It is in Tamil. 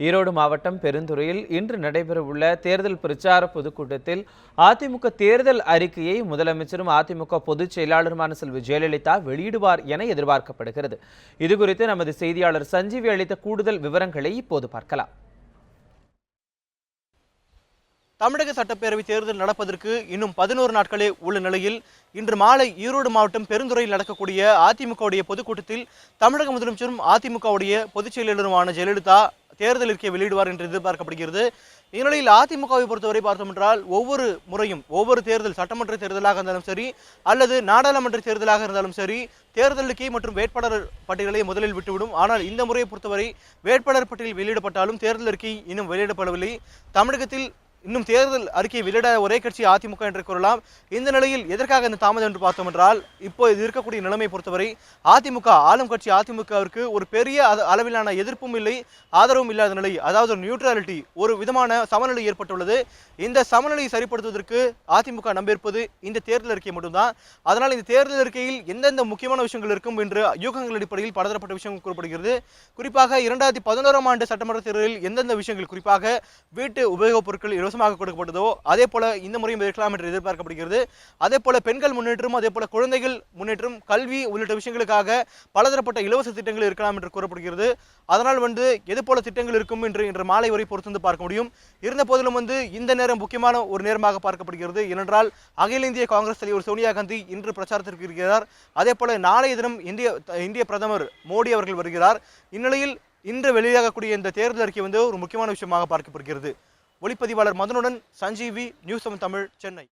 ஈரோடு மாவட்டம் பெருந்துறையில் இன்று நடைபெறவுள்ள தேர்தல் பிரச்சார பொதுக்கூட்டத்தில் அதிமுக தேர்தல் அறிக்கையை முதலமைச்சரும் அதிமுக பொதுச் செயலாளருமான செல்வி ஜெயலலிதா வெளியிடுவார் என எதிர்பார்க்கப்படுகிறது. இதுகுறித்து நமது செய்தியாளர் சஞ்சீவி அளித்த கூடுதல் விவரங்களை இப்போது பார்க்கலாம். தமிழக சட்டப்பேரவை தேர்தல் நடப்பதற்கு இன்னும் 11 நாட்களே உள்ள நிலையில் இன்று மாலை ஈரோடு மாவட்டம் பெருந்துறையில் நடக்கக்கூடிய அதிமுகவுடைய பொதுக்கூட்டத்தில் தமிழக முதலமைச்சரும் அதிமுகவுடைய பொதுச் செயலாளருமான ஜெயலலிதா தேர்தல் அறிக்கையை வெளியிடுவார் என்று எதிர்பார்க்கப்படுகிறது. இந்நிலையில் அதிமுகவை பொறுத்தவரை பார்த்தோம் என்றால் ஒவ்வொரு முறையும் ஒவ்வொரு தேர்தல் சட்டமன்ற தேர்தலாக இருந்தாலும் சரி அல்லது நாடாளுமன்ற தேர்தலாக இருந்தாலும் சரி தேர்தல் அறிக்கை மற்றும் வேட்பாளர் பட்டியலை முதலில் விட்டுவிடும். ஆனால் இந்த முறையை பொறுத்தவரை வேட்பாளர் பட்டியல் வெளியிடப்பட்டாலும் தேர்தல் அறிக்கை இன்னும் வெளியிடப்படவில்லை. தமிழகத்தில் இன்னும் தேர்தல் அறிக்கை வெளியிட ஒரே கட்சி அதிமுக என்று கூறலாம். இந்த நிலையில் எதற்காக இந்த தாமதம் என்று பார்த்தோம் என்றால் இப்போ இது இருக்கக்கூடிய நிலைமை பொறுத்தவரை அதிமுக ஆளும் கட்சி அதிமுகவிற்கு ஒரு பெரிய அளவிலான எதிர்ப்பும் இல்லை, ஆதரவும் இல்லாத நிலை, அதாவது ஒரு நியூட்ரலிட்டி, ஒரு விதமான சமநிலை ஏற்பட்டுள்ளது. இந்த சமநிலையை சரிப்படுத்துவதற்கு அதிமுக நம்பியிருப்பது இந்த தேர்தல் அறிக்கை மட்டும்தான். அதனால் இந்த தேர்தல் அறிக்கையில் எந்தெந்த முக்கியமான விஷயங்கள் இருக்கும் என்று யூகங்கள் அடிப்படையில் பலதரப்பட்ட விஷயங்கள் கூறப்படுகிறது. குறிப்பாக 2011ஆம் ஆண்டு சட்டமன்ற தேர்தலில் எந்தெந்த விஷயங்கள், குறிப்பாக வீட்டு உபயோகப் பொருட்கள் இலவசமாக கொடுக்கப்பட்டதோ அதே போல இந்த முறையும் இருக்கலாம் என்று எதிர்பார்க்கப்படுகிறது. அதே போல பெண்கள் முன்னேற்றம், அதே போல குழந்தைகள் முன்னேற்றம், கல்வி உள்ளிட்ட விஷயங்களுக்காக பலதரப்பட்ட இலவச திட்டங்கள் இருக்கலாம் என்று கூறப்படுகிறது. அதனால் எது போல திட்டங்கள் இருக்கும் என்று இன்று மாலை வரை பொறுத்து பார்க்க முடியும். இருந்த போதிலும் இந்த நேரம் முக்கியமான ஒரு நேரமாக பார்க்கப்படுகிறது. ஏனென்றால் அகில இந்திய காங்கிரஸ் தலைவர் சோனியா காந்தி இன்று பிரச்சாரத்திற்கு இருக்கிறார். அதே போல நாளைய தினம் இந்திய பிரதமர் மோடி அவர்கள் வருகிறார். இந்நிலையில் இன்று வெளியாகக்கூடிய இந்த தேர்தல் அறிக்கை ஒரு முக்கியமான விஷயமாக பார்க்கப்படுகிறது. ஒளிப்பதிவாளர் மதனுடன் சஞ்சீவி, நியூஸ் 7 தமிழ், சென்னை.